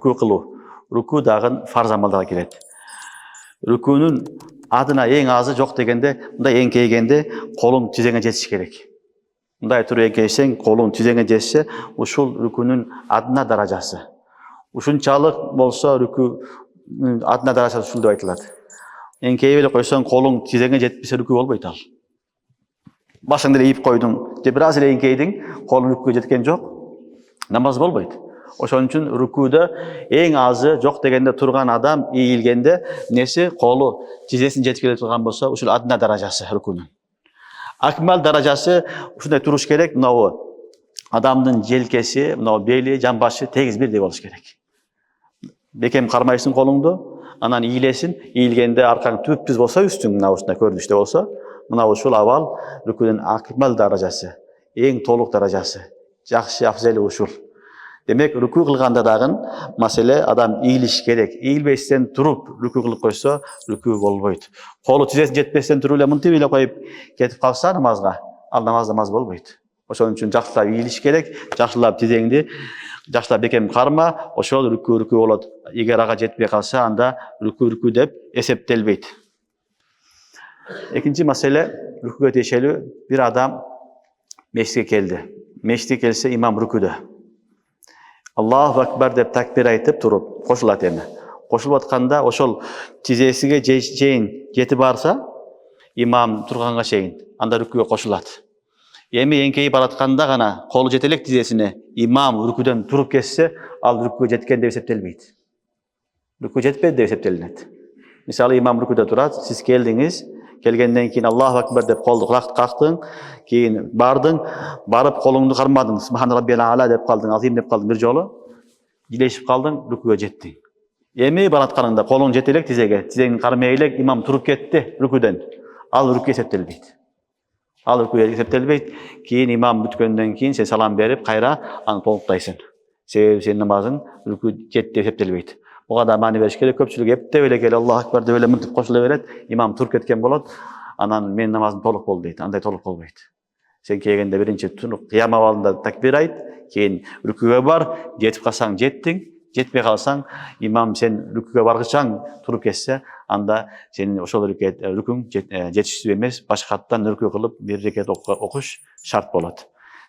рүку кылуу. Рүку дагы фарз амалдарга кирет. Рүкүнүн адына эң азы жок дегенде, мындай эңкейгенде колуң тизеңе жетиш керек. Мындай туруп эңкейсең, колуң тизеңе жетсе, ушул рүкүнүн адына даражасы. Ушунчалык болсо рүкүнүн адына даражасы ушул деп айтылат. Эңкейип эле койсоң, колуң тизеңе жетпесе рүкү болбойт ал. Башыңды эле ийип койдуң, же бир аз эле эңкейдиң, колуң рүкүгө жеткен жок, намаз болбойт. Ошон үчүн рүкүдө эң азы жок дегенде турган адам ийилгенде несі колу тизесин жетип келе турган болсо, ушул адына даражасы рүкүнүн. Акмал даражасы ушундай туруш керек, мынау адамдын желкеси, мынау бели, жамбашы тегиз бирдей болуш керек. Бекем кармайсың колуңду, анан ийилесин, ийилгенде аркаң түп-түз болсо, үстүң мына ушундай көрүнүштө болсо, мына ушул абал рүкүнүн акмал даражасы, эң толук даражасы. Жакшы афзели ушул. Демек, рүкү кылганда дагы маселе адам ийилиш керек. Ийилбестен туруп рүкү кылып койсо, рүкү болбойт. Колу тизесин жетпестен туруп эле мынтип эле коюп кетип калса намазга, ал намаз болбойт. Ошон үчүн жакшылап ийилиш керек, жакшылап тизеңди, жакшылап бекем карма, ошол рүкү болот. Эгер ага жетпей калса, анда рүкү деп эсептелбейт. Экинчи маселе, рүкүгө тиешелүү, бир адам мешитке келди. Мешитке келсе, имам рүкүдө. Аллаху акбар деп такбир айтып туруп, кошулат эми. Кошулуп атканда ошол тизесиге чейин жетип барса, имам турганга чейин, анда рүкүгө кошулат. Эми эңкейип баратканда гана колу жете элек тизесине, имам рүкүдөн туруп кетсе, ал рүкүгө жеткен деп эсептелбейт. Рүкү жетпеди деп эсептелинет. Мисалы, имам рүкүдө турат, сиз келдиңиз, келгенден кийин Аллаху акбар деп колду кактың, кийин бардың, барып колуңду кармадың, Субхан раббил а'ла деп калдың, азим деп калдың бир жолу, илешип калдың, рүкүгө жеттиң. Эми баратканыңда колуң жете элек тизеге, тизеңди кармай элек имам туруп кетти рүкүдөн. Ал рүкү эсептелбейт. Ал рүкү эсептелбейт. Кийин имам бүткөндөн кийин сен салам берип, кайра аны толуктайсың. Себеби сенин намазың рүкү жетти деп эсептелбейт. Буга да маани бериш керек. Көпчүлүк эптеп эле келип Аллаху акбар деп эле мынтип кошуло берет, имам туруп кеткен болот. Анан менин намазым толук болду дейт. Андай толук болбойт. Сен келгенде биринчи кыям абалында такбир айт, кийин рүкүгө бар, жетип калсаң жеттиң, жетпей калсаң, имам сен рүкүгө баргычаң туруп кетсе, анда сенин ошол рүкүң жетиштүү эмес, башкаттан рүкү кылып бир рекет окуш шарт болот.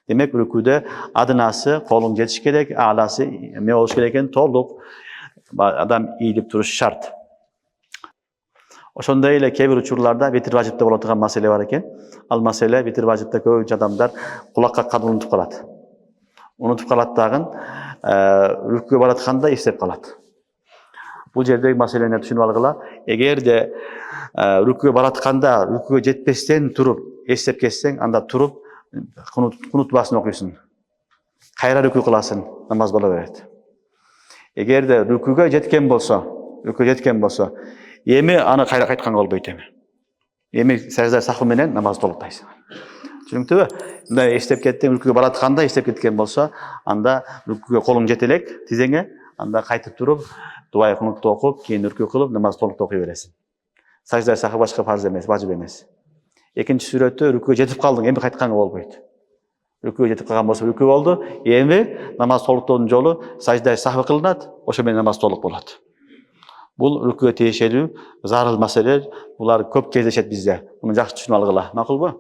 Демек, рүкүдө адынасы колуң жетиш керек, ааласы эме болуш керек экен, толук адам ийилип туруш шарт. Ошондой эле кээ бир учурларда витир важипте боло турган маселе бар экен. Ал маселе витир важипте көбүнчө адамдар кулак какканды унутуп калат. Унутуп калат дагы, рүкүгө баратканда эстеп калат. Бул жердеги маселени түшүнүп алгыла. Эгерде рүкүгө баратканда рүкүгө жетпестен туруп эстеп кетсең, анда туруп кунут дуасын окуйсуң. Кайра рүкү кыласың, намаз боло берет. Эгерде рүкүгө жеткен болсо, эми аны кайра кайтканга болбойт эми. Эми сажда сахвы менен намаз толуктайсың. Түшүнүктүбү? Мындай эстеп кеттиң, рүкүгө баратканда эстеп кеткен болсо, анда рүкүгө колуң жете элек тизеңе, анда кайтып туруп, дуа кунутту окуп, кийин рүкү кылып, намаз толук окуй бересиң. Сажда сахвы башка фарз эмес, важип эмес. Экинчи сүрөттө рүкүгө жетип калдың, эми кайтканга болбойт. Рүкүгө жетип калган болсо рүкү болду, эми намаз толуктоодун жолу сажда сахвы кылынат, ошо менен намаз толук болот. Бул рүкүгө тиешелүү зарыл маселе, булар көп кездешет бизде. Муну жакшы түшүнүп алгыла. Макулбу?